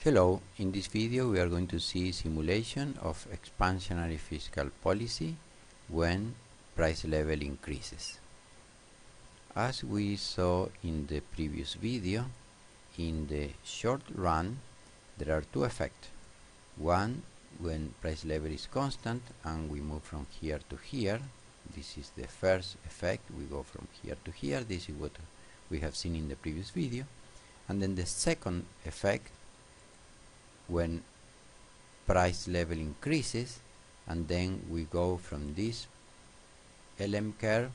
Hello, in this video we are going to see simulation of expansionary fiscal policy when price level increases. As we saw in the previous video, in the short run there are two effects. One, when price level is constant and we move from here to here. This is the first effect, we go from here to here. This is what we have seen in the previous video. And then the second effect, when price level increases and then we go from this LM curve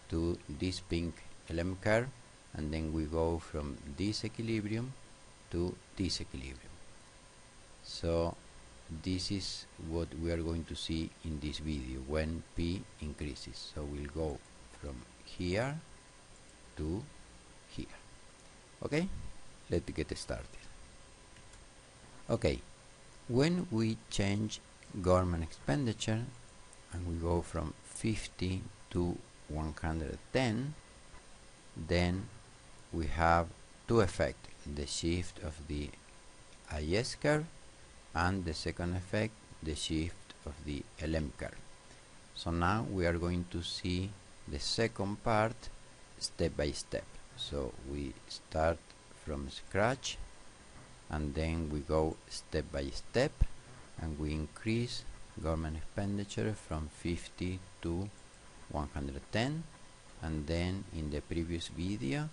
to this pink LM curve, and then we go from this equilibrium to this equilibrium. So this is what we are going to see in this video when P increases. So we'll go from here to here. Okay, let's get started. Okay, when we change government expenditure and we go from 50 to 110, then we have two effects: the shift of the IS curve, and the second effect, the shift of the LM curve. So now we are going to see the second part step by step. So we start from scratch and then we go step by step and we increase government expenditure from 50 to 110. And then in the previous video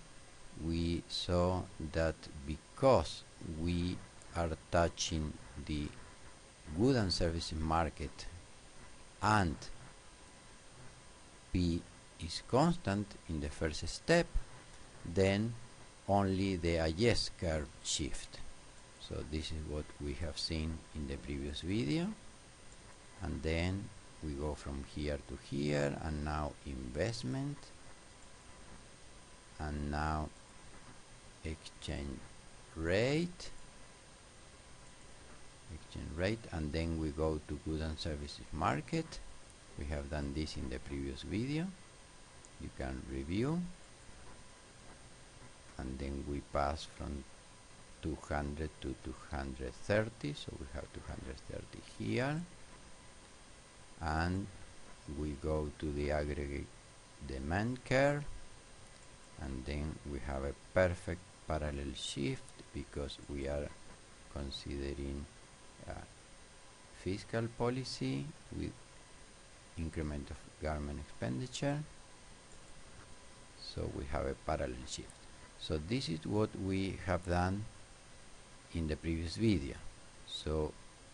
we saw that because we are touching the goods and services market and P is constant in the first step, then only the IS curve shift. So this is what we have seen in the previous video, and then we go from here to here, and now investment, and now exchange rate, and then we go to goods and services market. We have done this in the previous video, you can review, and then we pass from 200 to 230, so we have 230 here, and we go to the aggregate demand curve, and then we have a perfect parallel shift because we are considering fiscal policy with increment of government expenditure, so we have a parallel shift. So this is what we have done in the previous video. So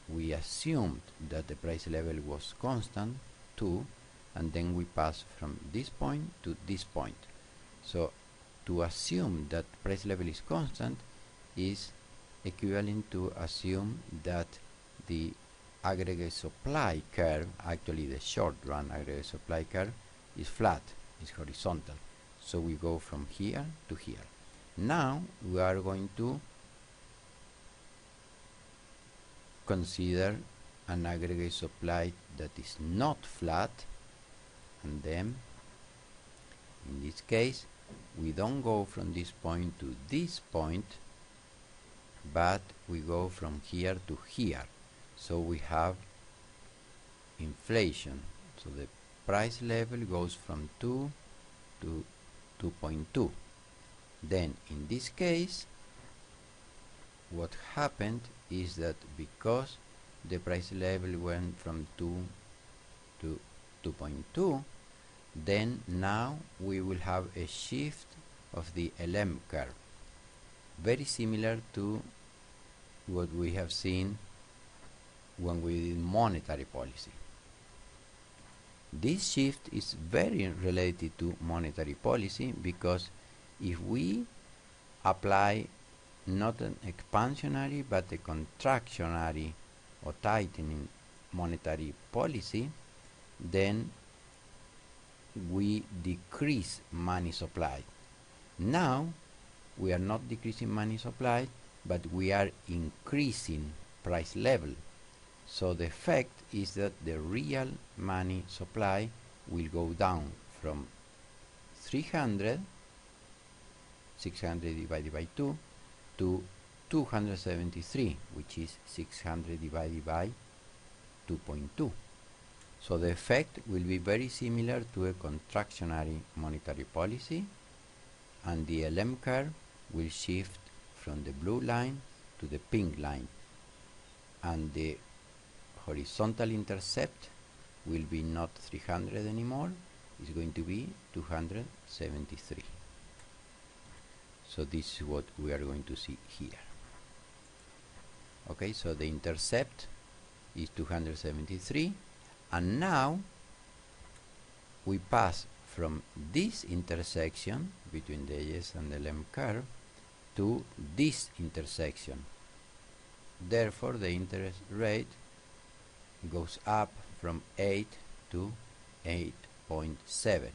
we assumed that the price level was constant too, and then we pass from this point to this point. So to assume that price level is constant is equivalent to assume that the aggregate supply curve, actually the short run aggregate supply curve, is flat, is horizontal. So we go from here to here. Now we are going to consider an aggregate supply that is not flat, and then in this case we don't go from this point to this point, but we go from here to here. So we have inflation, so the price level goes from 2 to 2.2. Then in this case what happened is that because the price level went from 2 to 2.2, then now we will have a shift of the LM curve, very similar to what we have seen when we did monetary policy. This shift is very related to monetary policy because if we apply not an expansionary but a contractionary or tightening monetary policy, then we decrease money supply. Now we are not decreasing money supply, but we are increasing price level. So the effect is that the real money supply will go down from 300, 600 divided by 2, to 273, which is 600 divided by 2.2. So the effect will be very similar to a contractionary monetary policy, and the LM curve will shift from the blue line to the pink line, and the horizontal intercept will be not 300 anymore, it's going to be 273. So this is what we are going to see here. Okay, so the intercept is 273, and now we pass from this intersection between the edges and the LM curve to this intersection. Therefore, the interest rate goes up from 8 to 8.7,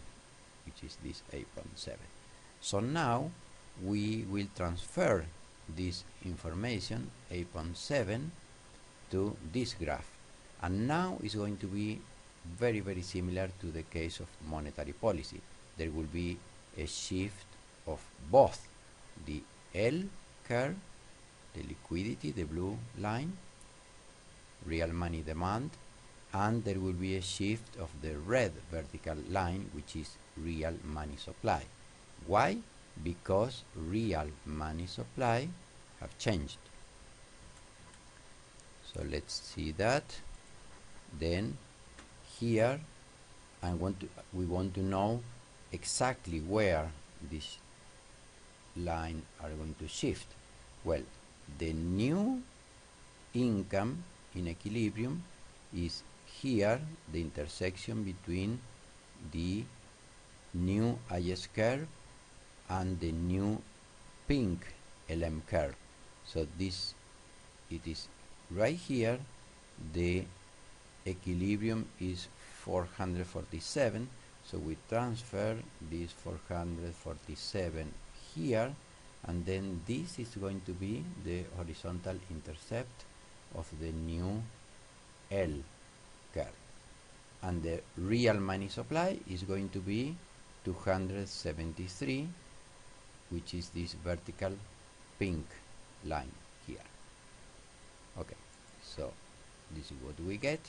which is this 8.7. So now we will transfer this information, 8.7, to this graph, and now it's going to be very, very similar to the case of monetary policy. There will be a shift of both the L curve, the liquidity, the blue line, real money demand, and there will be a shift of the red vertical line, which is real money supply. Why? Because real money supply have changed. So let's see that. Then here we want to know exactly where this line are going to shift. Well, the new income in equilibrium is here, the intersection between the new IS curve and the new pink LM curve. So this, it is right here, the equilibrium is 447, so we transfer this 447 here, and then this is going to be the horizontal intercept of the new L curve, and the real money supply is going to be 273, which is this vertical pink line here. Okay, so this is what we get: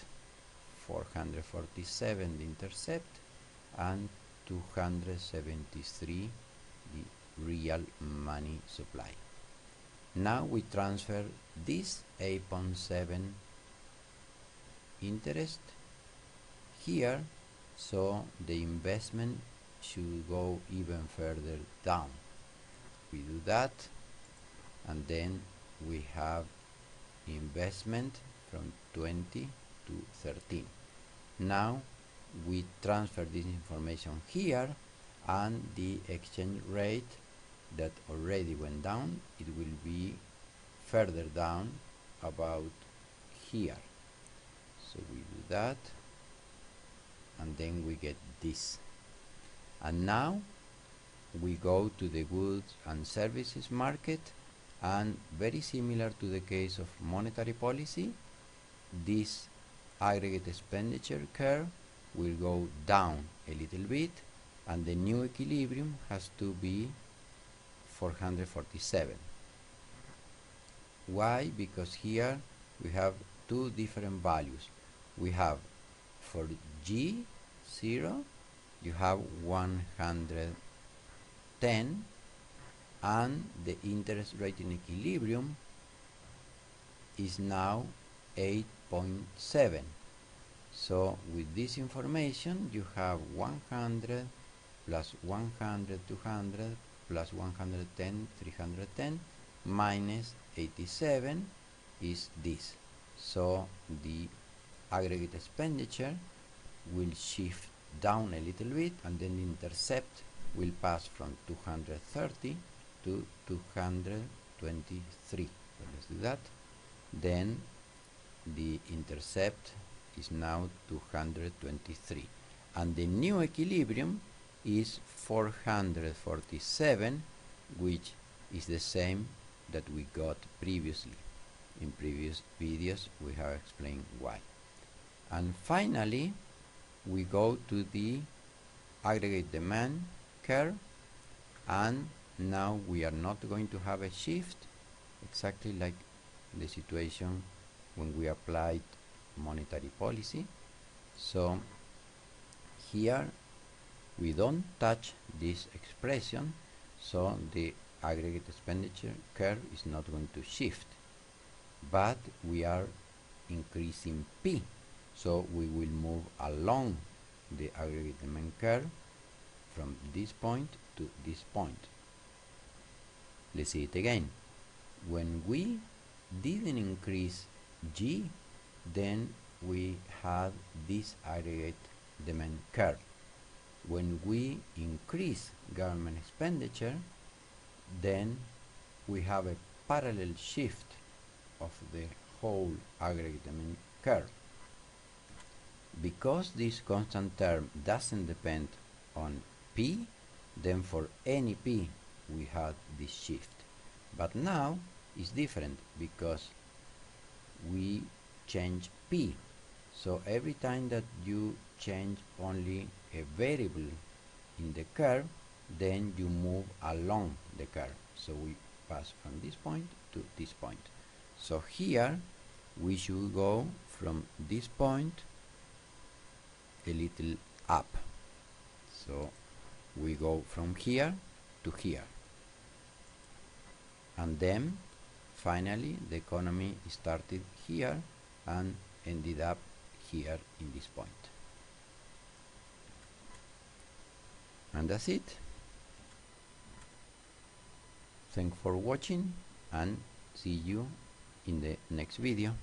447 the intercept and 273 the real money supply. Now we transfer this 8.7 interest here, so the investment should go even further down. We do that, and then we have investment from 20 to 13. Now we transfer this information here, and the exchange rate that already went down, it will be further down about here. So we do that, and then we get this. And now we go to the goods and services market, and very similar to the case of monetary policy, this aggregate expenditure curve will go down a little bit, and the new equilibrium has to be 447. Why? Because here we have two different values. We have, for G0 you have 110, and the interest rate in equilibrium is now 8.7. So with this information you have 100 plus 100, 200 plus 110, 310 minus 87 is this. So the aggregate expenditure will shift down a little bit, and then the intercept will pass from 230 to 223. So let's do that. Then the intercept is now 223, and the new equilibrium is 447, which is the same that we got previously. In previous videos we have explained why. And finally we go to the aggregate demand curve, and now we are not going to have a shift, exactly like the situation when we applied monetary policy. So here we don't touch this expression, so the aggregate expenditure curve is not going to shift, but we are increasing P, so we will move along the aggregate demand curve from this point to this point. Let's see it again. When we didn't increase G, then we had this aggregate demand curve. When we increase government expenditure, then we have a parallel shift of the whole aggregate demand curve. Because this constant term doesn't depend on P, then for any P we had this shift. But now it's different because we change P. So every time that you change only a variable in the curve, then you move along the curve. So we pass from this point to this point. So here we should go from this point a little up. So we go from here to here. And then finally the economy started here and ended up here in this point. And that's it. Thanks for watching and see you in the next video.